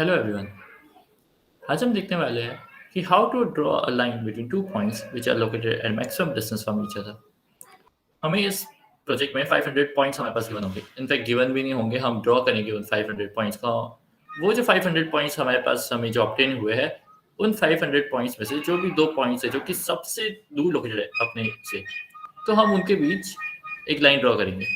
Hello everyone. आज हम देखने वाले हैं कि how to draw a line between two points which are located at maximum distance from each other. हमें इस प्रोजेक्ट में 500 पॉइंट्स हमारे पास गिवन होंगे। इनफैक्ट गिवन भी नहीं होंगे, हम ड्रॉ करेंगे उन 500 पॉइंट्स का। वो जो 500 पॉइंट्स हमारे पास हमें जो ऑब्टेन हुए हैं, उन 500 पॉइंट्स में से जो भी 2 पॉइंट्स है जो कि सबसे दूर लोकेटेड है अपने से, तो हम उनके बीच एक लाइन ड्रॉ करेंगे।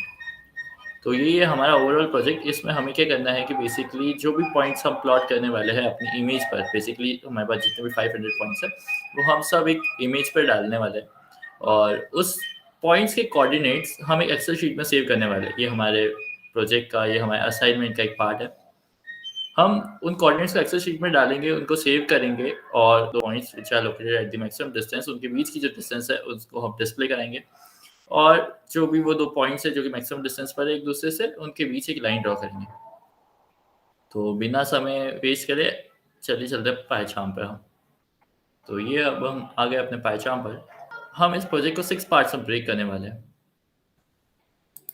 तो ये हमारा ओवरऑल प्रोजेक्ट। इसमें हमें क्या करना है कि बेसिकली जो भी पॉइंट्स हम प्लॉट करने वाले हैं अपनी इमेज पर, बेसिकली हमारे पास जितने भी 500 पॉइंट्स हैं वो हम सब एक इमेज पर डालने वाले हैं, और उस पॉइंट्स के कोऑर्डिनेट्स हम एक एक्सेल शीट में सेव करने वाले हैं। ये हमारे प्रोजेक्ट का, ये हमारे असाइनमेंट का एक पार्ट है। हम उन कोऑर्डिनेट्स को एक्सेल शीट में डालेंगे, उनको सेव करेंगे, और दो points which are located at the maximum distance, उनके बीच की जो डिस्टेंस है उसको हम डिस्प्ले कराएंगे। और जो भी वो 2 पॉइंट्स है जो कि मैक्सिमम डिस्टेंस पर है एक दूसरे से, उनके बीच एक लाइन ड्रॉ करेंगे। तो बिना समय वेस्ट करे चलिए चलते हैं पायचाम पे हम। तो ये अब हम आ गए अपने पायचाम पर। हम इस प्रोजेक्ट को 6 पार्ट्स में ब्रेक करने वाले हैं।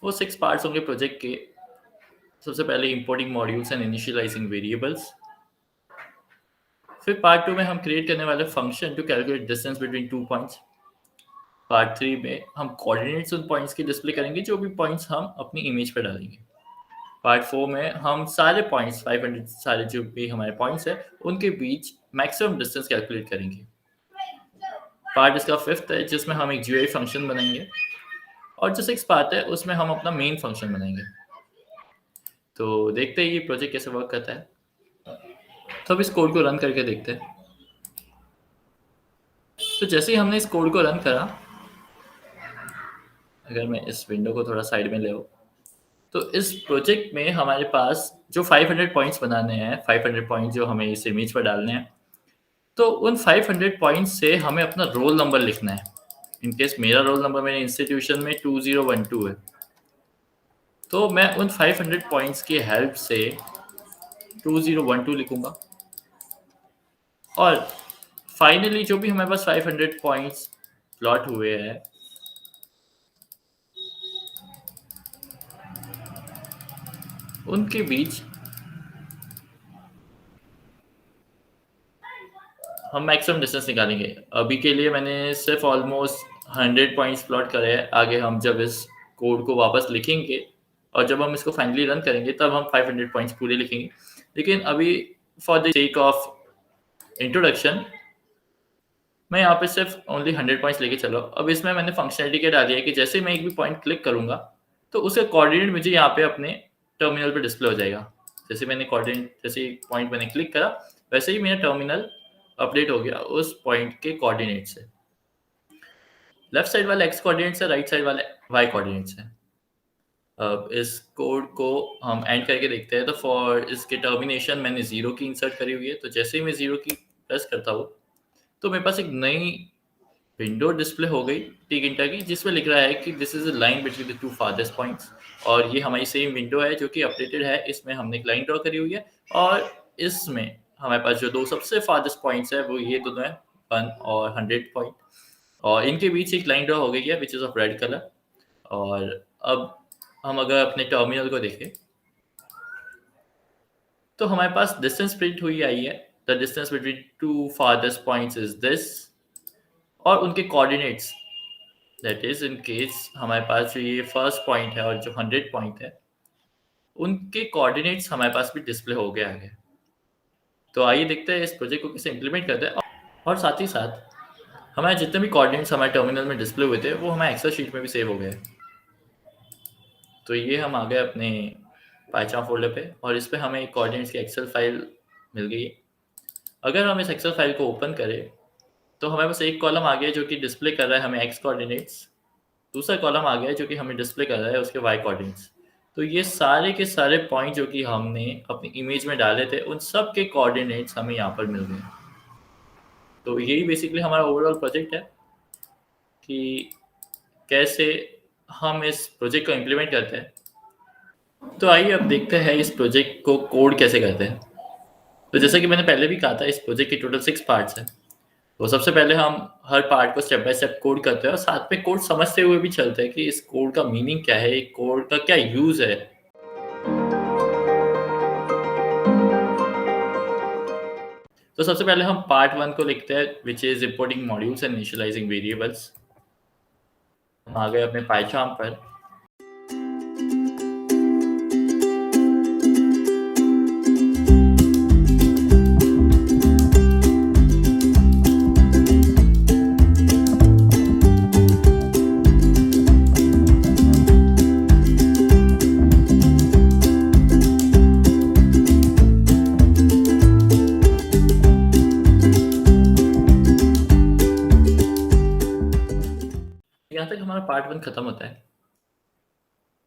वो 6 पार्ट्स होंगे प्रोजेक्ट के। सबसे पहले importing modules and initialising variables. फिर पार्ट 2 में हम क्रिएट करने वाले function to calculate distance between 2 points. Part 3 में हम कोऑर्डिनेट्स उन पॉइंट्स के डिस्प्ले करेंगे जो भी पॉइंट्स हम अपनी इमेज पर डालेंगे। पार्ट 4 में हम सारे पॉइंट्स 500 सारे जो भी हमारे पॉइंट्स हैं उनके बीच मैक्सिमम डिस्टेंस कैलकुलेट करेंगे। पार्ट इसका 5th है जिसमें हम एक जीयूआई फंक्शन बनाएंगे, और जो 6th पार्ट है उसमें हम अपना मेन फंक्शन बनाएंगे। तो देखते हैं ये प्रोजेक्ट कैसे वर्क करता है। तो अब इस कोड को रन करके देखते हैं। तो जैसे ही हमने इस कोड को रन करा, अगर मैं इस विंडो को थोड़ा साइड में ले आऊं, तो इस प्रोजेक्ट में हमारे पास जो 500 पॉइंट्स बनाने हैं, 500 पॉइंट्स जो हमें इस इमेज पर डालने हैं, तो उन 500 पॉइंट्स से हमें अपना रोल नंबर लिखना है। इन केस मेरा रोल नंबर मेरे इंस्टीट्यूशन में 2012 है, तो मैं उन 500 पॉइंट्स की हेल्प से 2012 लिखूंगा। और फाइनली जो भी हमारे पास 500 पॉइंट्स प्लॉट हुए हैं, उनके बीच हम मैक्सिमम डिस्टेंस निकालेंगे। अभी के लिए मैंने सिर्फ ऑलमोस्ट 100 पॉइंट्स प्लॉट करे हैं। आगे हम जब इस कोड को वापस लिखेंगे और जब हम इसको फाइनली रन करेंगे तब हम 500 पॉइंट्स पूरे लिखेंगे। लेकिन अभी for the sake of introduction मैं यहाँ पे सिर्फ ओनली 100 पॉइंट्स लेके चलो। अब इसमें मैंने फंक्शनलिटी क्या डाली है कि जैसे मैं एक भी पॉइंट क्लिक करूंगा तो उसका कोऑर्डिनेट मुझे यहाँ पे अपने टर्मिनल पे डिस्प्ले हो जाएगा। जैसे मैंने कोऑर्डिनेट, जैसे पॉइंट मैंने क्लिक करा, वैसे ही मेरा टर्मिनल अपडेट हो गया उस पॉइंट के कोऑर्डिनेट से। लेफ्ट साइड वाले एक्स कोऑर्डिनेट्स है, राइट साइड वाले वाई कोऑर्डिनेट्स है। अब इस कोड को हम एंड करके देखते हैं। तो फॉर इसके टर्मिनेशन मैंने 0 की इंसर्ट करी हुई है। तो जैसे ही मैं 0 की प्रेस करता हूँ तो मेरे पास एक नई विंडो डिस्प्ले हो गई टी-घंटा की, जिसमें लिख रहा है कि this is a line between the two farthest points. और ये हमारी सेम विंडो है जो कि अपडेटेड है। इसमें हमने एक लाइन ड्रॉ करी हुई है, और इसमें हमारे पास जो 2 सबसे फारदेस्ट पॉइंट्स है वो ये दोनों है, 1 और 100 पॉइंट, और इनके बीच एक लाइन ड्रॉ हो गई है which is of red colour. और अब हम अगर अपने टर्मिनल को देखें तो हमारे पास डिस्टेंस प्रिंट हुई आई है। The distance between to farthest points is this, और उनके coordinates, that is in case हमारे पास जो ये फर्स्ट पॉइंट है और जो 100 पॉइंट है, उनके कोऑर्डिनेट्स हमारे पास भी डिस्प्ले हो गया है। तो आइए देखते हैं इस प्रोजेक्ट को कैसे इम्प्लीमेंट करते हैं। और साथ ही साथ हमारे जितने भी कोऑर्डिनेट्स हमारे टर्मिनल में डिस्प्ले हुए थे वो हमारे एक्सेल शीट में भी सेव हो गए। तो ये हम आ गए अपने पाइचार्म फोल्डर पे, और इस पे हमें एक कोऑर्डिनेट्स की एक्सेल फाइल मिल गई। अगर हम इस एक्सेल फाइल को ओपन करें तो हमारे पास एक कॉलम आ गया जो कि डिस्प्ले कर रहा है हमें एक्स कोऑर्डिनेट्स, दूसरा कॉलम आ गया है जो कि हमें डिस्प्ले कर रहा है उसके वाई कोऑर्डिनेट्स। तो ये सारे के सारे पॉइंट जो कि हमने अपनी इमेज में डाले थे उन सब के कोऑर्डिनेट्स हमें यहाँ पर मिल गए। तो यही बेसिकली हमारा ओवरऑल प्रोजेक्ट है कि कैसे हम इस प्रोजेक्ट को इम्प्लीमेंट करते हैं। तो आइए अब देखते हैं इस प्रोजेक्ट को कोड कैसे करते हैं। तो जैसा कि मैंने पहले भी कहा था, इस प्रोजेक्ट के टोटल 6 पार्ट्स हैं। तो सबसे पहले हम हर पार्ट को स्टेप बाय स्टेप कोड करते हैं, और साथ में कोड समझते हुए भी चलते हैं कि इस कोड का मीनिंग क्या है, कोड का क्या यूज़ है। तो सबसे पहले हम पार्ट 1 को लिखते हैं, which is importing modules and initialising variables. हम आ गए अपने पाइथन पर। यहाँ तक हमारा पार्ट 1 खत्म होता है।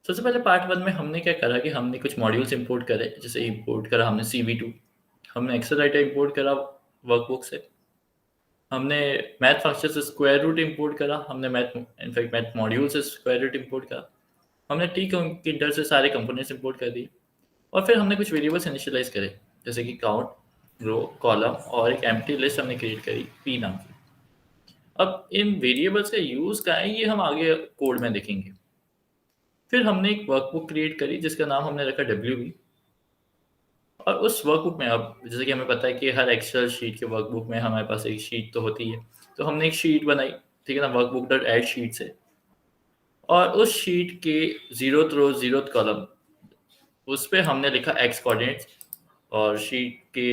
सबसे पहले पार्ट 1 में हमने क्या करा कि हमने कुछ मॉड्यूल्स इंपोर्ट करे। जैसे इंपोर्ट करा हमने CV2, हमने एक्सेल राइटर इंपोर्ट करा वर्कबुक से, हमने मैथ फंक्शन से स्क्वायर रूट इंपोर्ट करा, हमने इनफैक्ट मैथ मॉड्यूल से स्क्वायर रूट इंपोर्ट करा, हमने टी कंकिंडर से सारे कंपोनेंट्स इंपोर्ट कर दिए, और फिर हमने कुछ वेरिएबल्स इनिशियलाइज करे, जैसे कि काउंट, रो, कॉलम और एक एम्प्टी लिस्ट हमने क्रिएट करी पी नाम की। अब इन वेरिएबल्स का यूज क्या है ये हम आगे कोड में देखेंगे। फिर हमने एक वर्कबुक क्रिएट करी जिसका नाम हमने रखा WB, और उस वर्कबुक में अब जैसे कि हमें पता है कि हर एक्सेल शीट के वर्कबुक में हमारे पास एक शीट तो होती है, तो हमने एक शीट बनाई, ठीक है ना, वर्कबुक डॉट ऐड शीट से, और उस शीट के 0th रो 0th कॉलम उस पर हमने लिखा एक्स कोऑर्डिनेट्स, और शीट के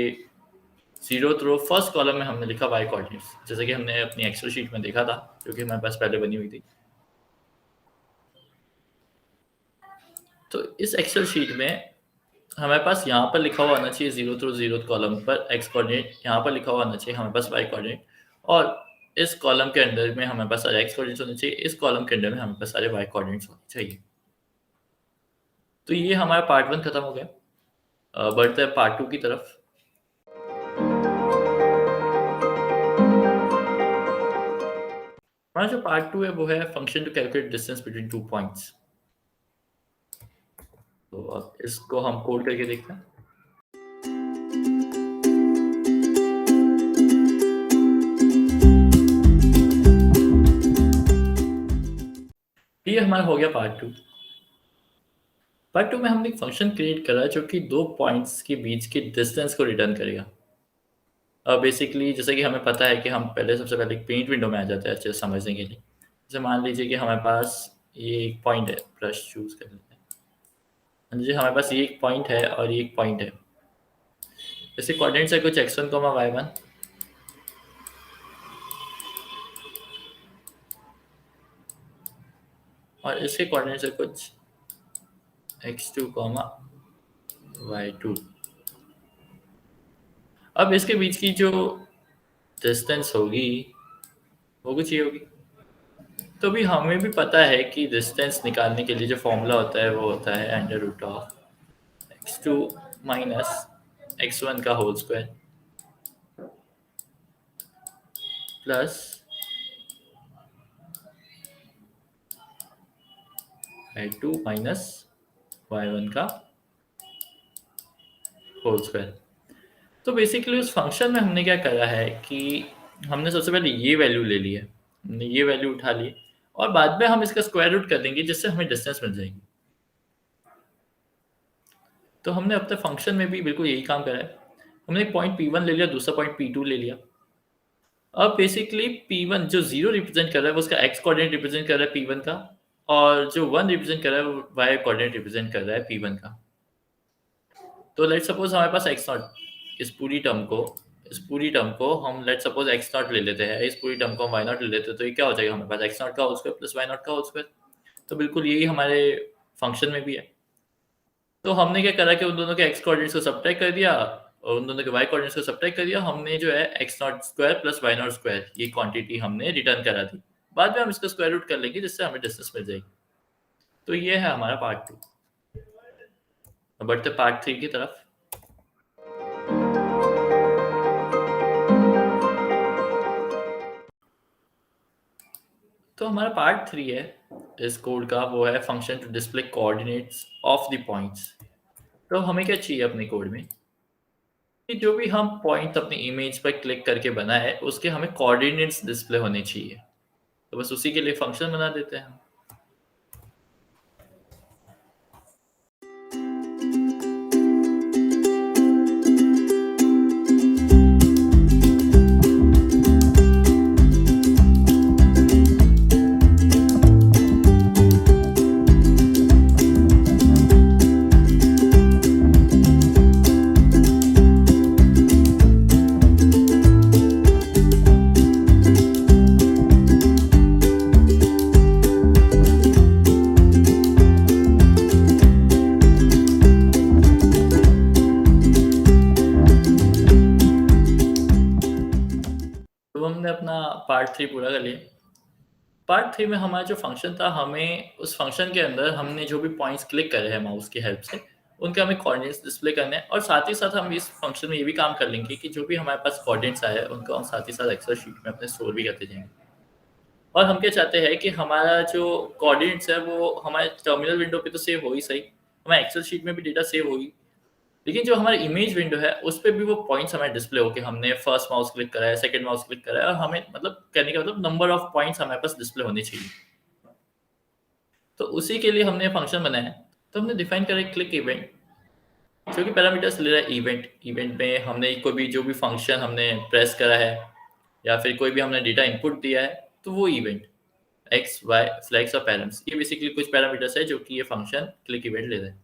0th रो फर्स्ट कॉलम में हमने लिखा वाई कोऑर्डिनेट्स, जैसे कि हमने अपनी एक्सेल शीट में देखा था जो कि हमारे पास पहले बनी हुई थी। तो इस एक्सेल शीट में हमारे पास यहाँ पर लिखा हुआ आना चाहिए 0th रो 0th कॉलम पर एक्स कोऑर्डिनेट, यहाँ पर लिखा हुआ आना चाहिए हमारे पास वाई कोऑर्डिनेट, और इस कॉलम के अंदर में हमारे पास सारे एक्स कोऑर्डिनेट्स होने चाहिए, इस कॉलम के अंदर में हमारे पास सारे वाई कोऑर्डिनेट्स होने चाहिए। तो ये हमारा पार्ट 1 खत्म हो गया। बढ़ते हैं पार्ट 2 की तरफ। हमारा जो पार्ट 2 है वो है function to calculate distance between 2 points. तो अब इसको हम कोड करके देखते हैं। ये हमारा हो गया पार्ट 2। पार्ट 2 में हमने एक फंक्शन क्रिएट करा जो कि 2 पॉइंट्स के बीच के डिस्टेंस को रिटर्न करेगा। अब बेसिकली जैसे कि हमें पता है कि हम सबसे पहले एक पेंट विंडो में आ जाते हैं अच्छे से समझने के लिए। जैसे मान लीजिए कि हमारे पास ये एक पॉइंट है, ब्रश चूज कर लेते हैं। मान लीजिए हमारे पास ये एक पॉइंट है और ये एक पॉइंट है। जैसे कोऑर्डिनेट्स है कुछ x1, y1, और इसके कोऑर्डिनेट्स है कुछ x2, y2। अब इसके बीच की जो डिस्टेंस होगी वो कुछ ये होगी। तो भी हमें भी पता है कि डिस्टेंस निकालने के लिए जो फॉर्मूला होता है वो होता है √x2 माइनस x1 का whole square plus y2 minus y1 का होल स्क्वायर। तो बेसिकली उस फंक्शन में हमने क्या करा है कि हमने सबसे पहले ये वैल्यू ले ली है, हमने ये वैल्यू उठा ली, और बाद में हम इसका स्क्वायर रूट कर देंगे जिससे हमें डिस्टेंस मिल जाएगी। तो हमने अपने फंक्शन में भी बिल्कुल यही काम करा है। हमने एक पॉइंट P1 ले लिया, दूसरा पॉइंट P2 ले लिया। अब बेसिकली P1 जो 0 रिप्रेजेंट कर रहा है वो उसका x कोऑर्डिनेट रिप्रेजेंट कर रहा है P1 का, और जो 1 रिप्रेजेंट कर रहा है वो y कोऑर्डिनेट रिप्रेजेंट कर रहा है P1 का। तो लेट्स सपोज हमारे पास x0, इस पूरी टर्म को हम लेट्स सपोज x0 ले लेते हैं, इस पूरी टर्म को हम y0 ले लेते हैं, तो ये क्या हो जाएगा हमारे पास x0 का होल स्क्वायर प्लस y0 का होल स्क्वायर। तो बिल्कुल यही हमारे फंक्शन में भी है। तो हमने क्या करा कि उन दोनों के x कोऑर्डिनेट्स को सब्ट्रैक्ट कर दिया और उन दोनों के y कोऑर्डिनेट्स को सब्ट्रैक्ट कर दिया। हमने जो है x0 square plus y0 square ये क्वांटिटी हमने रिटर्न करा दी। बाद में हम इसका स्क्वायर रूट कर लेंगे जिससे हमें डिस्टेंस मिल जाएगी। तो ये है हमारा पार्ट 2। अब बढ़ते पार्ट 3 की तरफ। तो हमारा पार्ट 3 है इस कोड का, वो है function to display coordinates of the points. तो हमें क्या चाहिए अपने कोड में कि जो भी हम पॉइंट अपनी इमेज पर क्लिक करके बनाए उसके हमें कोऑर्डिनेट्स डिस्प्ले होने चाहिए। तो बस उसी के लिए फंक्शन बना देते हैं हम। पार्ट 3 पूरा कर लिया। पार्ट 3 में हमारा जो फंक्शन था, हमें उस फंक्शन के अंदर हमने जो भी पॉइंट्स क्लिक करे हैं माउस की हेल्प से, उनके हमें कोऑर्डिनेट्स डिस्प्ले करने हैं और साथ ही साथ हम इस फंक्शन में ये भी काम कर लेंगे कि जो भी हमारे पास कोऑर्डिनेट्स आए हैं, उनको हम साथ ही साथ एक्सेल शीट में अपने स्टोर भी करते जाएँगे। और हम क्या चाहते हैं कि हमारा जो कोऑर्डिनेट्स है, वो हमारे टर्मिनल विंडो पे तो सेव हो ही सही, हमारे एक्सेल शीट में भी डेटा सेव होगी। लेकिन जो हमारी इमेज विंडो है, उस पे भी वो पॉइंट्स हमें डिस्प्ले हो कि हमने फर्स्ट माउस क्लिक करा है, सेकंड माउस क्लिक करा है और हमें मतलब कहने का मतलब नंबर ऑफ पॉइंट्स हमारे पास डिस्प्ले होने चाहिए। तो उसी के लिए हमने फंक्शन बनाया है। तो हमने डिफाइन करा है क्लिक इवेंट, जो कि पैरामीटर्स ले रहा है इवेंट। इवेंट में हमने कोई भी जो भी फंक्शन हमने प्रेस करा है या फिर कोई भी हमने डेटा इनपुट दिया है, तो वो इवेंट एक्स, वाई, फ्लैग्स और पैरम्स, ये बेसिकली कुछ पैरामीटर्स है जो कि ये फंक्शन क्लिक इवेंट ले रहा है।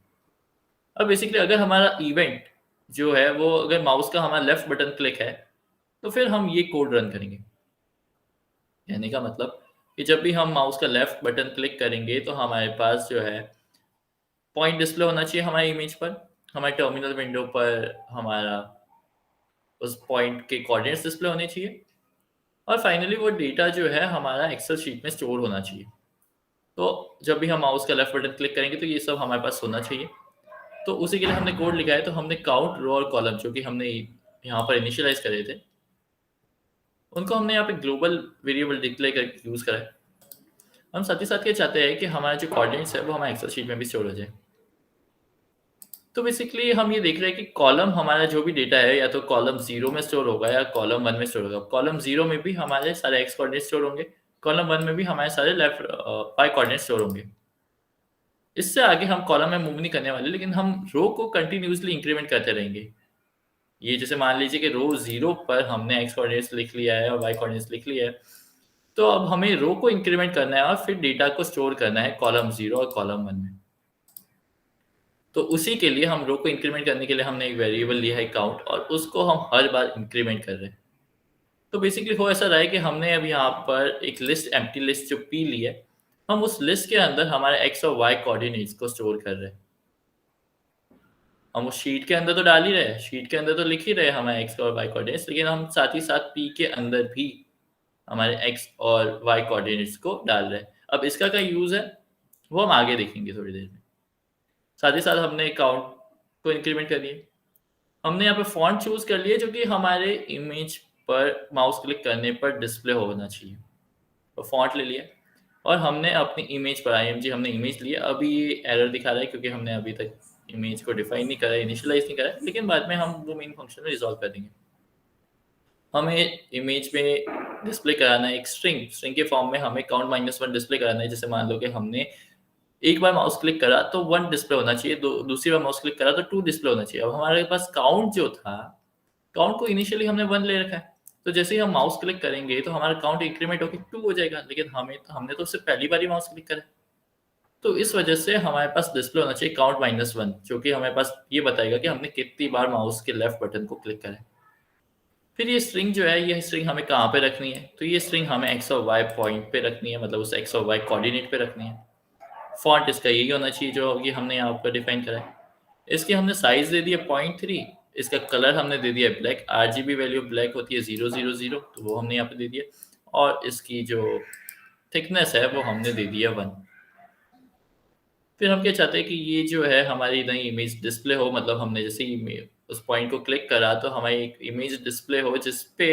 अब बेसिकली अगर हमारा इवेंट जो है वो अगर माउस का हमारा लेफ्ट बटन क्लिक है, तो फिर हम ये कोड रन करेंगे। कहने का मतलब कि जब भी हम माउस का लेफ्ट बटन क्लिक करेंगे, तो हमारे पास जो है पॉइंट डिस्प्ले होना चाहिए हमारी इमेज पर, हमारे टर्मिनल विंडो पर हमारा उस पॉइंट के कोऑर्डिनेट्स डिस्प्ले होने चाहिए और फाइनली वो डेटा जो है हमारा एक्सेल शीट में स्टोर होना चाहिए। तो जब भी हम माउस का लेफ्ट बटन क्लिक करेंगे, तो ये सब हमारे पास होना चाहिए। तो उसी के लिए हमने कोड लिखा है। तो हमने काउंट, रो और कॉलम जो कि हमने यहाँ पर इनिशियलाइज करे थे, उनको हमने यहाँ पे ग्लोबल वेरिएबल डिक्लेयर करके यूज़ करा है। हम साथ ही साथ ये चाहते हैं कि हमारा जो कोऑर्डिनेट्स है वो हमारे एक्सेल शीट में भी स्टोर हो जाए। तो बेसिकली हम ये देख रहे हैं कि कॉलम हमारा जो भी डेटा है, या तो कॉलम 0 में स्टोर होगा या कॉलम 1 में स्टोर होगा। कॉलम 0 में भी हमारे सारे एक्स कोऑर्डिनेट स्टोर होंगे, कॉलम 1 में भी हमारे सारे लेफ्ट वाई कोऑर्डिनेट स्टोर होंगे। इससे आगे हम कॉलम में मूव नहीं करने वाले, लेकिन हम रो को कंटिन्यूअसली इंक्रीमेंट करते रहेंगे। ये जैसे मान लीजिए कि रो 0 पर हमने एक्स कोऑर्डिनेट्स लिख लिया है और वाई कोऑर्डिनेट्स लिख लिया है, तो अब हमें रो को इंक्रीमेंट करना है और फिर डेटा को स्टोर करना है कॉलम 0 और कॉलम 1 में। तो उसी के लिए हम रो को इंक्रीमेंट करने के लिए हमने एक वेरिएबल लिया है काउंट, और उसको हम हर बार इंक्रीमेंट कर रहे हैं। तो बेसिकली हो ऐसा रहा है कि हमने अब यहाँ पर एक लिस्ट, एम्प्टी लिस्ट जो पी ली है, हम उस लिस्ट के अंदर हमारे एक्स और वाई कोऑर्डिनेट्स को स्टोर कर रहे हैं। हम उस शीट के अंदर तो डाल ही रहे हैं, शीट के अंदर तो लिख ही रहे हैं हमारे एक्स और वाई कोऑर्डिनेट्स, लेकिन हम साथ ही साथ पी के अंदर भी हमारे एक्स और वाई कोऑर्डिनेट्स को डाल रहे हैं। अब इसका क्या यूज़ है, वो हम आगे देखेंगे थोड़ी देर में। साथ ही साथ हमने काउंट को इंक्रीमेंट कर दिया। हमने यहाँ पे फॉन्ट चूज़ कर लिया जो कि हमारे इमेज पर माउस क्लिक करने पर डिस्प्ले होना चाहिए। तो फॉन्ट ले लिया और हमने अपनी इमेज पर आईएमजी हमने इमेज लिया। अभी ये एरर दिखा रहा है क्योंकि हमने अभी तक इमेज को डिफाइन नहीं करा, इनिशियलाइज नहीं करा, लेकिन बाद में हम वो मेन फंक्शन में रिजॉल्व कर देंगे। हमें इमेज में डिस्प्ले कराना है एक स्ट्रिंग, स्ट्रिंग के फॉर्म में हमें काउंट -1 डिस्प्ले कराना है। जैसे मान लो कि हमने एक बार माउस क्लिक करा तो 1 डिस्प्ले होना चाहिए, दूसरी बार माउस क्लिक करा तो 2 डिस्प्ले होना चाहिए। अब हमारे पास काउंट जो था, काउंट को इनिशियली हमने 1 ले रखा है, तो जैसे ही हम माउस क्लिक करेंगे तो हमारा काउंट इंक्रीमेंट होकर 2 हो जाएगा, लेकिन हमने तो उससे पहली बार ही माउस क्लिक करा है। तो इस वजह से हमारे पास डिस्प्ले होना चाहिए काउंट -1, जो कि हमारे पास ये बताएगा कि हमने कितनी बार माउस के लेफ्ट बटन को क्लिक करा है। फिर ये स्ट्रिंग जो है, ये स्ट्रिंग हमें कहाँ पे रखनी है, तो ये स्ट्रिंग हमें एक्स और वाई पॉइंट पे रखनी है, मतलब उस एक्स और वाई कोऑर्डिनेट पे रखनी है। फॉन्ट इसका यही होना चाहिए जो ये हमने यहाँ पर डिफाइन करा है। इसकी हमने साइज दे दिया 0.3, इसका कलर हमने दे दिया ब्लैक, आरजीबी वैल्यू ब्लैक होती है 000, तो वो हमने यहाँ पे दे दिया, और इसकी जो थिकनेस है वो हमने दे दिया 1। फिर हम क्या चाहते हैं कि ये जो है हमारी नई इमेज डिस्प्ले हो, मतलब हमने जैसे ही उस पॉइंट को क्लिक करा तो हमारी एक इमेज डिस्प्ले हो जिस पे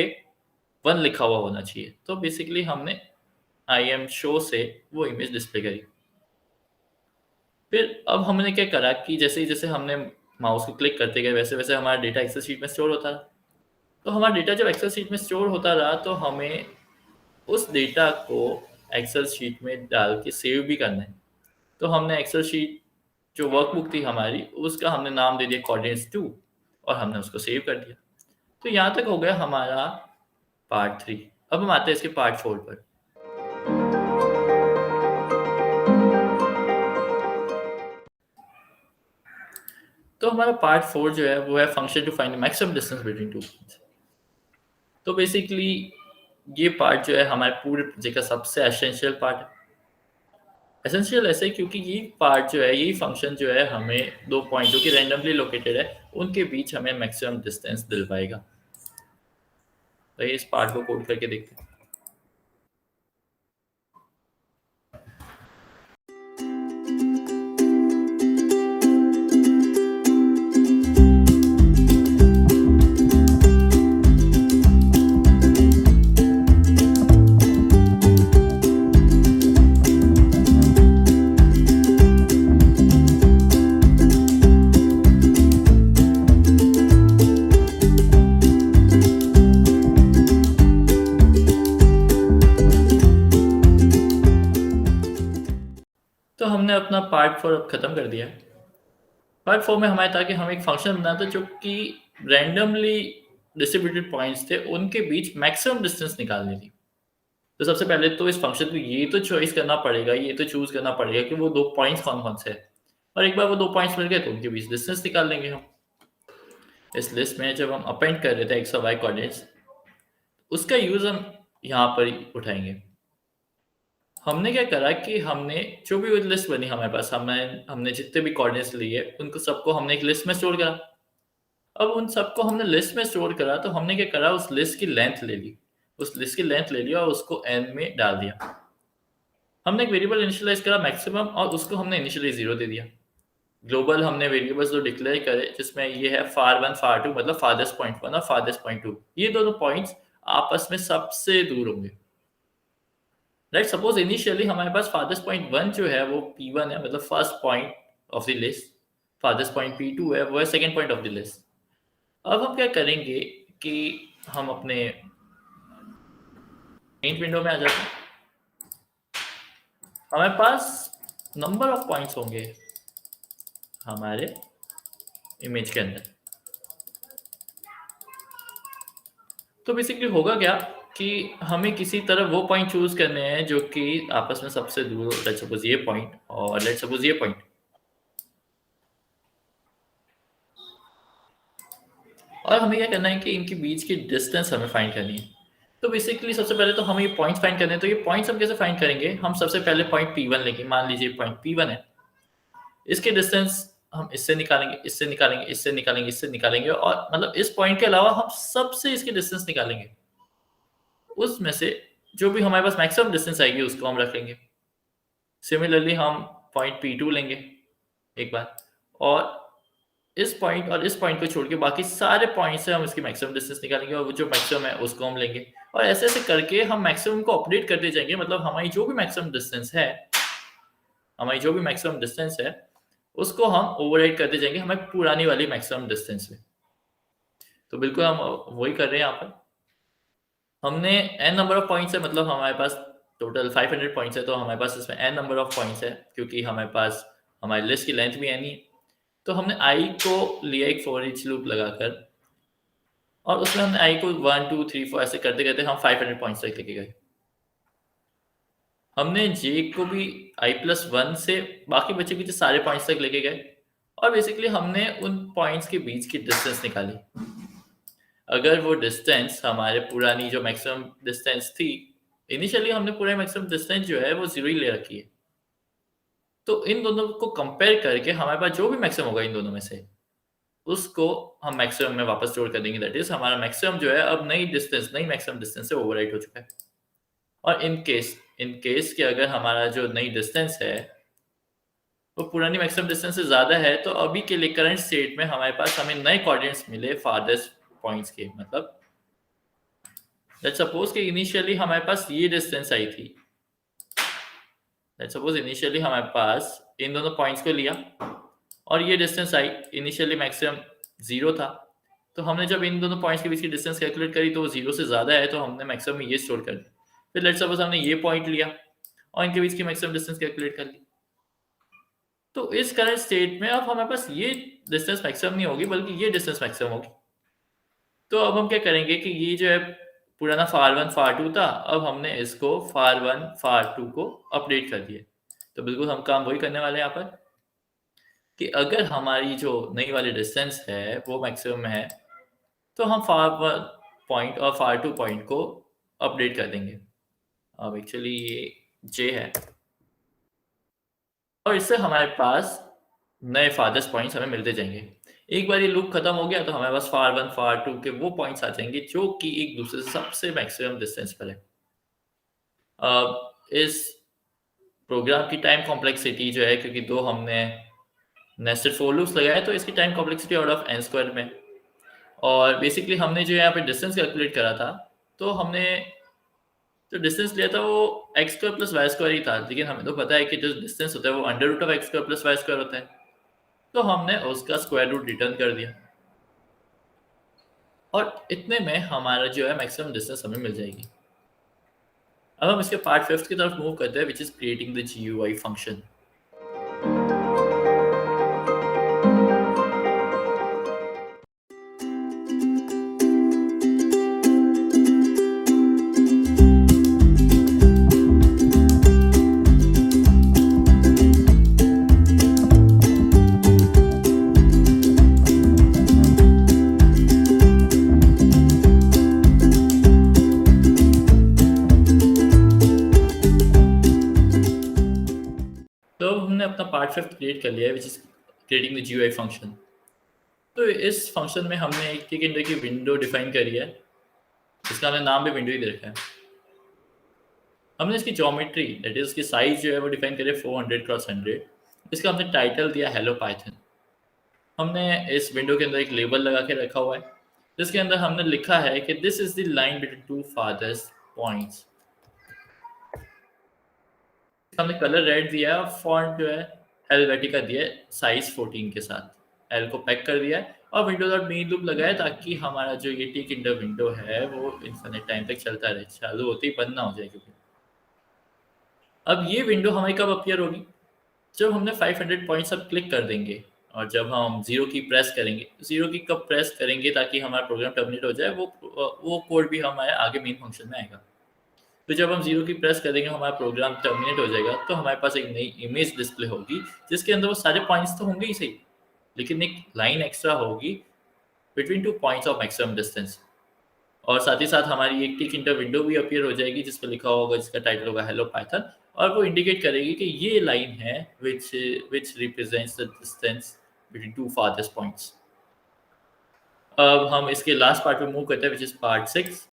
1 लिखा हुआ होना चाहिए। तो बेसिकली हमने आई एम शो से वो इमेज डिस्प्ले करी। फिर अब हमने क्या करा कि जैसे हमने माउस को क्लिक करते गए, वैसे-वैसे हमारा डेटा एक्सेल शीट में स्टोर होता रहा। तो हमारा डेटा जब एक्सेल शीट में स्टोर होता रहा, तो हमें उस डेटा को एक्सेल शीट में डाल के सेव भी करना है। तो हमने एक्सेल शीट जो वर्कबुक थी हमारी, उसका हमने नाम दे दिया कोऑर्डिनेट्स 2 और हमने उसको सेव कर दिया। तो यहाँ तक हो गया हमारा पार्ट 3। अब हम आते हैं इसके पार्ट 4 पर। तो हमारा पार्ट 4 जो है वो है function to find maximum distance between two points. तो बेसिकली ये पार्ट जो है हमारे पूरे प्रोजेक्ट का सबसे एसेंशियल पार्ट है। एसेंशियल ऐसे क्योंकि ये पार्ट जो है, यही फंक्शन जो है हमें 2 पॉइंट जो कि रैंडमली लोकेटेड है, उनके बीच हमें मैक्सिमम डिस्टेंस दिलवाएगा। तो इस पार्ट को कोड करके देखते हैं। अपना पार्ट 4 अब खत्म कर दिया है। पार्ट 4 में हमारे था कि हम एक फंक्शन बनाते जो कि रैंडमली डिस्ट्रीब्यूटेड पॉइंट्स थे, उनके बीच मैक्सिमम डिस्टेंस निकालनी थी। तो सबसे पहले तो इस फंक्शन को ये तो चॉइस करना पड़ेगा, ये तो चूज़ करना पड़ेगा कि वो 2 पॉइंट्स कौन-कौन से हैं। और एक बार वो 2 पॉइंट्स मिल गए तो उनके बीच डिस्टेंस निकाल लेंगे हम। इस लिस्ट में जब हम अपेंड कर रहे थे एक्स और वाई कोऑर्डिनेट्स, उसका यूज़ हम यहाँ पर ही उठाएँगे। हमने क्या करा कि हमने जो भी वो लिस्ट बनी हमारे पास, हमने जितने भी कोऑर्डिनेट्स लिए, उनको सबको हमने एक लिस्ट में स्टोर करा। अब उन सबको हमने लिस्ट में स्टोर करा, तो हमने क्या करा, उस लिस्ट की लेंथ ले ली। उस लिस्ट की लेंथ ले लिया और उसको n में डाल दिया। हमने एक वेरिएबल इनिशियलाइज़ करा मैक्सिमम और उसको हमने इनिशियली 0 दे दिया। ग्लोबल हमने वेरिएबल्स जो डिक्लेयर करे, जिसमें ये है far1 far2 मतलब फारदेस्ट पॉइंट 1 और फारदेस्ट पॉइंट 2। ये दोनों पॉइंट्स आपस में सबसे दूर होंगे। राइट, सपोज इनिशियली हमारे पास फारदेस्ट पॉइंट 1 जो है वो P1 है, मतलब first point of the list. Farthest point P2 है, वो है second point of the list. अब हम क्या करेंगे कि हम अपने पेंट विंडो में आ जाते हैं। हमारे पास नंबर ऑफ पॉइंट्स होंगे हमारे इमेज के अंदर। तो बेसिकली होगा क्या कि हमें किसी तरह वो पॉइंट चूज करने हैं जो कि आपस में सबसे दूर, लेट्स सपोज ये पॉइंट और लेट्स सपोज ये पॉइंट। और हमें क्या करना है कि इनके बीच की डिस्टेंस हमें फाइंड करनी है। तो बेसिकली सबसे पहले तो हमें ये पॉइंट्स फाइंड करने हैं। तो ये पॉइंट्स हम कैसे फाइंड करेंगे? हम सबसे पहले पॉइंट P1 लेंगे। मान लीजिए पॉइंट P1 है, इसके डिस्टेंस हम इससे निकालेंगे, इससे निकालेंगे, इससे निकालेंगे, इससे निकालेंगे, और मतलब इस पॉइंट के अलावा हम सबसे इसकी डिस्टेंस निकालेंगे। उसमें से जो भी हमारे पास मैक्सिमम डिस्टेंस आएगी उसको हम रख लेंगे। सिमिलरली हम पॉइंट P2 लेंगे एक बार, और इस पॉइंट और इस पॉइंट को छोड़ के बाकी सारे पॉइंट से हम इसकी मैक्सिमम डिस्टेंस निकालेंगे, और वो जो मैक्सिमम है उसको हम लेंगे, और ऐसे ऐसे करके हम मैक्सिमम को अपडेट करते जाएंगे। मतलब हमारी जो भी मैक्सिमम डिस्टेंस है उसको हम ओवरराइड करते जाएंगे हमारी पुरानी वाली मैक्सिमम डिस्टेंस में। तो बिल्कुल हम वही कर रहे हैं यहाँ पर। हमने n नंबर ऑफ पॉइंट्स है, मतलब हमारे पास टोटल 500 पॉइंट्स है, तो हमारे पास इसमें n नंबर ऑफ पॉइंट्स है, क्योंकि हमारे पास हमारी लिस्ट की लेंथ भी n ही है। तो हमने i को लिया एक फॉर ईच लूप लगाकर, और उसमें हमने i को 1 2 3 4 ऐसे करते करते हम 500 पॉइंट्स तक लेके गए। हमने j को भी i+1 से बाकी बचे कुछ सारे पॉइंट्स तक लेके गए, और बेसिकली हमने उन पॉइंट्स के बीच की डिस्टेंस निकाली। अगर वो डिस्टेंस हमारे पुरानी जो मैक्सिमम डिस्टेंस थी, इनिशियली हमने पूरा मैक्सिमम डिस्टेंस जो है वो 0 ही ले रखी है। तो इन दोनों को कंपेयर करके हमारे पास जो भी मैक्सिमम होगा इन दोनों में से, उसको हम मैक्सिमम में वापस जोड़ कर देंगे। दैट इज हमारा मैक्सिमम जो है अब नई मैक्सिमम डिस्टेंस से ओवरराइट हो चुका है। और इन केस कि अगर हमारा जो नई डिस्टेंस है वो पुरानी मैक्सिमम डिस्टेंस से ज़्यादा है, तो अभी के लिए करंट स्टेट में हमारे पास हमें नए कोऑर्डिनेट्स मिले फारदेस्ट पॉइंट्स के। मतलब लेट्स सपोज कि इनिशियली हमारे पास ये डिस्टेंस आई थी। लेट्स सपोज इनिशियली हमारे पास इन दोनों पॉइंट्स को लिया और ये डिस्टेंस आई, इनिशियली मैक्सिमम 0 था। तो हमने जब इन दोनों पॉइंट्स के बीच की डिस्टेंस कैलकुलेट करी तो वो 0 से ज़्यादा है, तो हमने मैक्सिमम ये स्टोर कर दिया। फिर लेट्स सपोज हमने ये पॉइंट लिया और इनके बीच की मैक्सिमम डिस्टेंस कैलकुलेट कर ली। तो इस करंट स्टेट में अब हमारे पास ये डिस्टेंस मैक्सिमम नहीं होगी, बल्कि ये डिस्टेंस मैक्सिमम होगी। तो अब हम क्या करेंगे कि ये जो है पुराना far1 far2 था, अब हमने इसको far1 far2 को अपडेट कर दिया। तो बिल्कुल हम काम वही करने वाले हैं यहाँ पर कि अगर हमारी जो नई वाली डिस्टेंस है वो मैक्सिमम है, तो हम far1 पॉइंट और far2 पॉइंट को अपडेट कर देंगे। अब एक्चुअली ये j है, और इससे हमारे पास नए फारदेस्ट पॉइंट्स हमें मिलते जाएंगे। एक बार ये लूप खत्म हो गया तो हमारे पास far1 far2 के वो पॉइंट्स आ जाएंगे जो कि एक दूसरे से सबसे मैक्सिमम डिस्टेंस पर है। अब इस प्रोग्राम की टाइम कॉम्प्लेक्सिटी जो है, क्योंकि दो हमने नेस्टेड फॉर लूप्स लगाए, तो इसकी time complexity out of n² में। और बेसिकली हमने जो यहाँ पे डिस्टेंस कैलकुलेट करा था, तो हमने जो डिस्टेंस लिया था वो x² + y² ही था, लेकिन हमें तो पता है कि जो डिस्टेंस होता है वो √(x² + y² होता है। तो हमने उसका स्क्वायर रूट रिटर्न कर दिया, और इतने में हमारा जो है मैक्सिमम डिस्टेंस हमें मिल जाएगी। अब हम इसके पार्ट 5 की तरफ मूव करते हैं, which is creating the GUI function. Fifth create कर लिया है which is creating the GUI function. तो इस फंक्शन में हमने एक टिक इंडो की विंडो डिफाइन करी है, इसका हमने नाम भी विंडो ही दे रखा है। हमने इसकी ज्योमेट्री दैट इज उसकी साइज जो है वो डिफाइन करी 400x100। इसका हमने टाइटल दिया हेलो पाइथन। हमने इस विंडो के अंदर एक लेबल लगा के रखा हुआ है जिसके अंदर हमने लिखा है कि this is the line between two फादर्स पॉइंट्स। हमने कलर रेड दिया है और फॉन्ट जो है हेलवेटिका दिया है साइज 14 के साथ। एल को पैक कर दिया है और विंडो डॉट मेन लूप लगाया ताकि हमारा जो ये टिक इंडो विंडो है वो इन्फिनिट टाइम तक चलता रहे, चालू होते ही बंद ना हो जाए। क्योंकि अब ये विंडो हमारी कब अपीयर होगी, जब हमने 500 पॉइंट्स अब क्लिक कर देंगे और जब हम जीरो की प्रेस करेंगे। जीरो की कब प्रेस करेंगे ताकि हमारा प्रोग्राम टर्मिनेट हो जाए, वो कोड भी हमारे आगे मेन फंक्शन में आएगा। तो जब हम जीरो की प्रेस करेंगे हमारा प्रोग्राम टर्मिनेट हो जाएगा, तो हमारे पास एक नई इमेज डिस्प्ले होगी जिसके अंदर वो सारे पॉइंट्स तो होंगे ही सही, लेकिन एक लाइन एक्स्ट्रा होगी between two points of maximum distance. और साथ ही साथ हमारी एक टिक इंटर विंडो भी अपीयर हो जाएगी जिस पर लिखा होगा, जिसका टाइटल होगा हेलो पाइथन, और वो इंडिकेट करेगी कि ये लाइन है विच represents the distance between to farthest points. अब हम इसके लास्ट पार्ट पे मूव करते हैं विच इज पार्ट 6।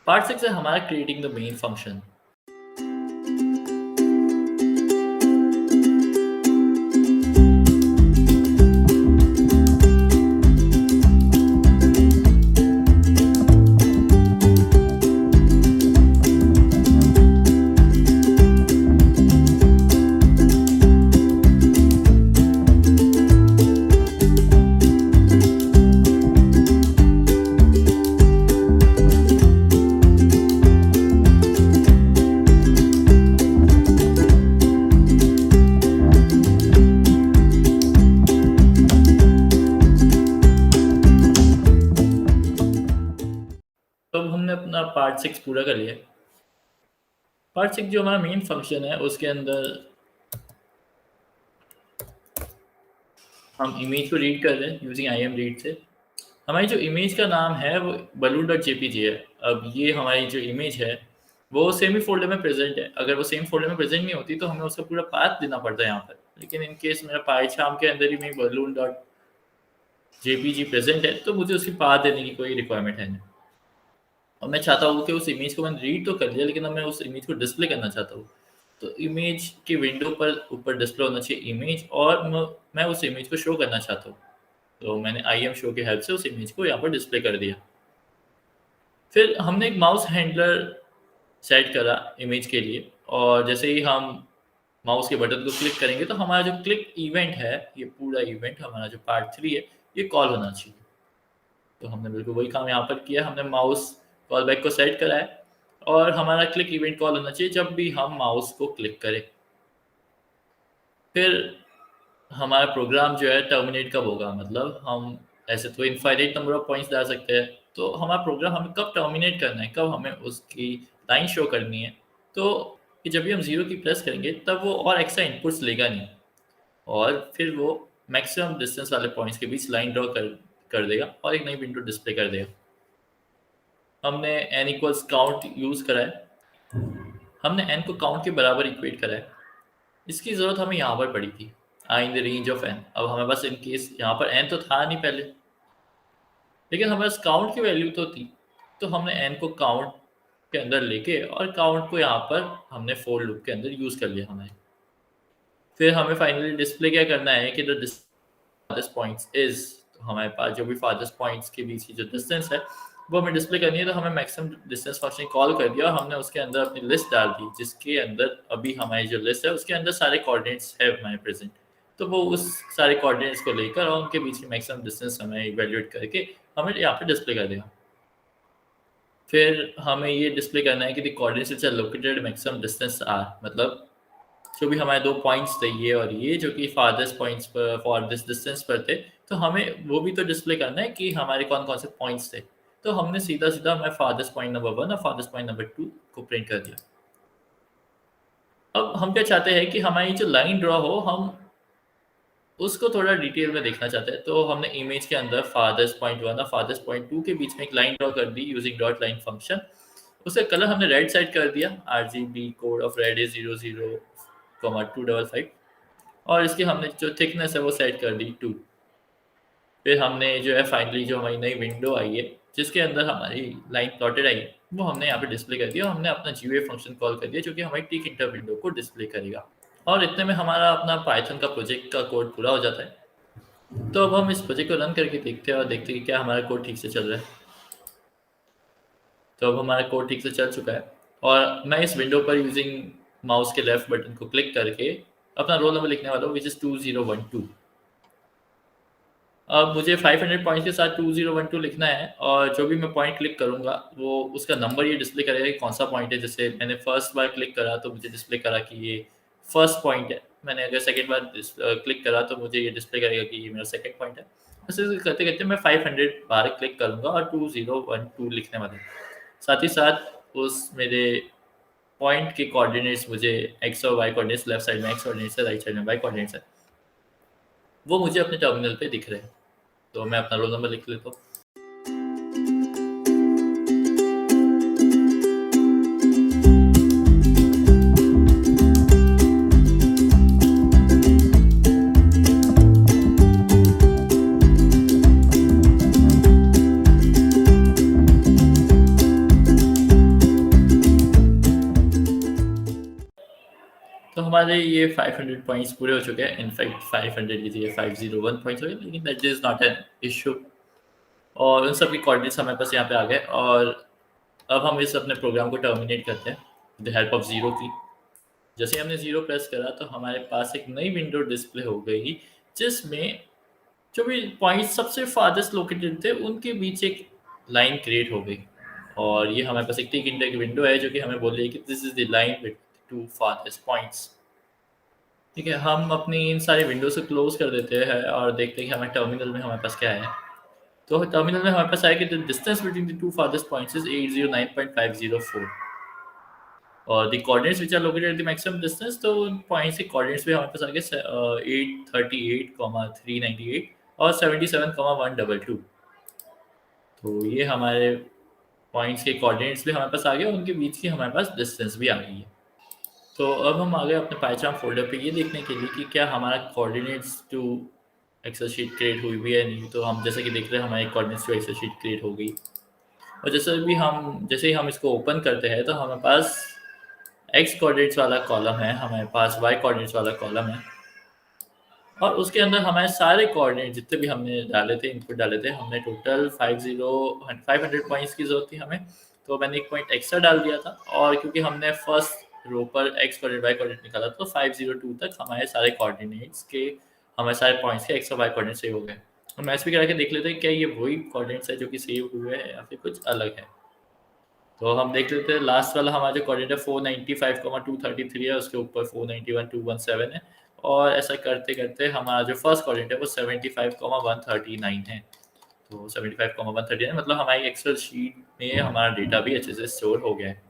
पार्ट 6 है हमारा क्रिएटिंग द मेन फंक्शन। अपना पार्ट 6 पूरा कर लिया। पार्ट 6 जो हमारा मेन फंक्शन है उसके अंदर हम इमेज को रीड कर रहे हैं यूजिंग IM रीड से। हमारी जो इमेज का नाम है वो balloon.jpg है। अब ये हमारी जो इमेज है वो सेम ही फोल्डर में प्रेजेंट है। अगर वो सेम फोल्डर में प्रेजेंट नहीं होती तो हमें उसका पूरा पाथ देना पड़ता है यहाँ पर, लेकिन इन केस मेरा पाइथन के अंदर ही में balloon.jpg प्रेजेंट है तो मुझे उसकी पाथ देने की कोई रिक्वायरमेंट है नहीं। और मैं चाहता हूँ कि उस इमेज को मैंने रीड तो कर लिया, लेकिन अब मैं उस इमेज को डिस्प्ले करना चाहता हूँ। तो इमेज की विंडो पर ऊपर डिस्प्ले होना चाहिए इमेज, और मैं उस इमेज को शो करना चाहता हूँ। तो मैंने IM शो की हेल्प से उस इमेज को यहाँ पर डिस्प्ले कर दिया। फिर हमने एक माउस हैंडलर सेट करा इमेज के लिए, और जैसे ही हम माउस के बटन को क्लिक करेंगे तो हमारा जो क्लिक इवेंट है, ये पूरा इवेंट हमारा जो पार्ट 3 है, ये कॉल होना चाहिए। तो हमने बिल्कुल वही काम यहाँ पर किया। हमने माउस कॉल बैक को सेट करा है और हमारा क्लिक इवेंट कॉल होना चाहिए जब भी हम माउस को क्लिक करें। फिर हमारा प्रोग्राम जो है टर्मिनेट कब होगा, मतलब हम ऐसे तो इनफाइनाइट नंबर ऑफ पॉइंट्स डाल सकते हैं, तो हमारा प्रोग्राम हमें कब टर्मिनेट करना है, कब हमें उसकी लाइन शो करनी है, तो कि जब भी हम जीरो की प्रेस करेंगे तब वो और एक्स्ट्रा इनपुट्स लेगा नहीं, और फिर वो मैक्सिमम डिस्टेंस वाले पॉइंट्स के बीच लाइन ड्रॉ कर देगा और एक नई विंडो डिस्प्ले कर देगा। हमने n इक्वल्स काउंट यूज़ करा है। हमने n को काउंट के बराबर इक्वेट करा है। इसकी ज़रूरत हमें यहाँ पर पड़ी थी, in the range of n। अब हमें बस इन केस यहाँ पर n तो था नहीं पहले, लेकिन हमारे पास काउंट की वैल्यू तो थी, तो हमने n को काउंट के अंदर लेके और काउंट को यहाँ पर हमने फोर लूप के अंदर यूज़ कर लिया हमें। फिर हमें फाइनली डिस्प्ले क्या करना है कि द फारदेस्ट पॉइंट्स इज, तो हमारे पास जो भी फारदेस्ट पॉइंट्स के बीच की जो डिस्टेंस है वो हमें डिस्प्ले करनी है। तो हमें मैक्सिमम डिस्टेंस फंक्शन कॉल कर दिया और हमने उसके अंदर अपनी लिस्ट डाल दी, जिसके अंदर अभी हमारी जो लिस्ट है उसके अंदर सारे कोऑर्डिनेट्स है हमारे प्रेजेंट। तो वो उस सारे कोऑर्डिनेट्स को लेकर और उनके बीच की मैक्सिमम डिस्टेंस हमें इवैल्यूएट करके हमें यहाँ पे डिस्प्ले कर देगा। फिर हमें ये डिस्प्ले करना है कि the coordinates which are located maximum distance are, मतलब जो भी हमारे दो पॉइंट्स थे ये और ये, जो कि फारदेस्ट पॉइंट्स पर फॉर दिस डिस्टेंस पर थे, तो हमें वो भी तो डिस्प्ले करना है कि हमारे कौन कौन से पॉइंट्स थे। तो हमने सीधा सीधा मैं फारदेस्ट पॉइंट नंबर 1 और फारदेस्ट पॉइंट नंबर 2 को प्रिंट कर दिया। अब हम क्या चाहते हैं कि हमारी जो लाइन ड्रॉ हो, हम उसको थोड़ा डिटेल में देखना चाहते हैं। तो हमने इमेज के अंदर फारदेस्ट पॉइंट 1 और फारदेस्ट पॉइंट 2 के बीच में एक लाइन ड्रॉ कर दी यूजिंग डॉट लाइन फंक्शन। उसका कलर हमने रेड सेट कर दिया, RGB code of red is 00,255 और इसकी हमने जो थिकनेस है वो सेट कर दी 2। फिर हमने जो है फाइनली जो हमारी नई विंडो आई है जिसके अंदर हमारी लाइन प्लॉटेड आई है वो हमने यहाँ पे डिस्प्ले कर दिया और हमने अपना GUI फंक्शन कॉल कर दिया जो कि हमारी टिक इंटर विंडो को डिस्प्ले करेगा। और इतने में हमारा अपना पाइथन का प्रोजेक्ट का कोड पूरा हो जाता है। तो अब हम इस प्रोजेक्ट को रन करके देखते हैं और देखते हैं कि क्या हमारा कोड ठीक से चल रहा है। तो अब हमारा कोड ठीक से चल चुका है और मैं इस विंडो पर यूजिंग माउस के लेफ्ट बटन को क्लिक करके अपना रोल नंबर लिखने वाला हूँ विच इज़ 2012। अब मुझे 500 पॉइंट्स के साथ 2012 लिखना है और जो भी मैं पॉइंट क्लिक करूँगा वो उसका नंबर ये डिस्प्ले करेगा कि कौन सा पॉइंट है। जैसे मैंने फर्स्ट बार क्लिक करा तो मुझे डिस्प्ले करा कि ये फर्स्ट पॉइंट है। मैंने अगर सेकंड बार क्लिक करा तो मुझे ये डिस्प्ले करेगा कि ये मेरा सेकंड पॉइंट है। ऐसे करते करते मैं 500 बार क्लिक करूँगा और 2012 लिखने वाला हूँ। साथ ही साथ उस मेरे पॉइंट के कोऑर्डिनेट्स मुझे एक्स और वाई कोऑर्डिनेट्स, लेफ्ट साइड में एक्स कोऑर्डिनेट्स है, राइट साइड में वाई कोऑर्डिनेट्स है, वो मुझे अपने टर्मिनल पे दिख रहे हैं। तो मैं अपना रोल नंबर लिख लेता हूँ। तो हमारे ये 500 पॉइंट्स पूरे हो चुके हैं। इनफैक्ट 500 की जगह 501 पॉइंट्स हो गए, लेकिन that is not an issue. और उन सब के कोऑर्डिनेट्स हमारे पास यहाँ पे आ गए और अब हम इस अपने प्रोग्राम को टर्मिनेट करते हैं with the help of zero की। जैसे हमने ज़ीरो प्रेस करा तो हमारे पास एक नई विंडो डिस्प्ले हो गई जिसमें जो भी पॉइंट्स सबसे फारदेस्ट लोकेटेड थे उनके बीच एक लाइन क्रिएट हो गई। और ये हमारे पास एक टिक इंटर की विंडो है जो कि हमें बोल रही है कि this is the line with two farthest points. ठीक है, हम अपनी इन सारी विंडो से क्लोज कर देते हैं और देखते हैं कि हमारे टर्मिनल में हमारे पास क्या है। तो टर्मिनल में हमारे पास आया कि the distance between the two farthest points is 809.504 और the coordinates which are located at the maximum distance. तो उन पॉइंट्स के कोऑर्डिनेट्स भी हमारे पास आ गए 838,398 और 77,122। तो ये हमारे पॉइंट्स के कोऑर्डिनेट्स भी हमारे पास आ गए और उनके बीच की हमारे पास डिस्टेंस भी आ गई है। तो अब हम आ गए अपने पाइथन फोल्डर पे ये देखने के लिए कि क्या हमारा coordinates to Excel sheet create हुई भी है नहीं। तो हम जैसे कि देख रहे हैं हमारी coordinates to Excel sheet create हो गई और जैसे ही हम इसको ओपन करते हैं तो हमारे पास एक्स कोऑर्डिनेट्स वाला कॉलम है, हमारे पास वाई कोऑर्डिनेट्स वाला कॉलम है और उसके अंदर हमारे सारे कोऑर्डिनेट जितने भी हमने डाले थे, इनपुट डाले थे, हमने टोटल 500 पॉइंट्स की जरूरत थी हमें। तो मैंने एक पॉइंट एक्स्ट्रा डाल दिया था और क्योंकि हमने फर्स्ट रो पर एक्स कोऑर्डिनेट वाई कोऑर्डिनेट निकाला तो 502 तक हमारे सारे कोऑर्डिनेट्स के, हमारे सारे पॉइंट्स के एक्स और वाई कोऑर्डिनेट सेव हो गए। और मैच भी करा के देख लेते हैं क्या ये वही कोऑर्डिनेट्स है जो कि सेव हुए हैं या फिर कुछ अलग है। तो हम देख लेते हैं लास्ट वाला हमारा जो कोऑर्डिनेट है 495,233 है, उसके ऊपर 491,217 है और ऐसा करते करते हमारा जो फर्स्ट कोऑर्डिनेट है वो 75,139 है। तो 75,139 मतलब हमारी एक्सेल शीट में हमारा डेटा भी अच्छे से स्टोर हो गया है।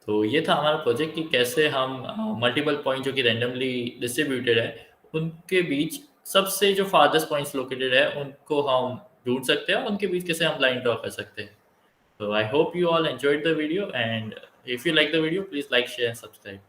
तो ये था हमारा प्रोजेक्ट कि कैसे हम मल्टीपल पॉइंट जो कि रैंडमली डिस्ट्रीब्यूटेड है उनके बीच सबसे जो फारदेस्ट पॉइंट्स लोकेटेड है उनको हम ढूंढ सकते हैं और उनके बीच कैसे हम लाइन ड्रॉ कर सकते हैं। So I hope you all enjoyed the video, and if you like the video, please like, share and subscribe.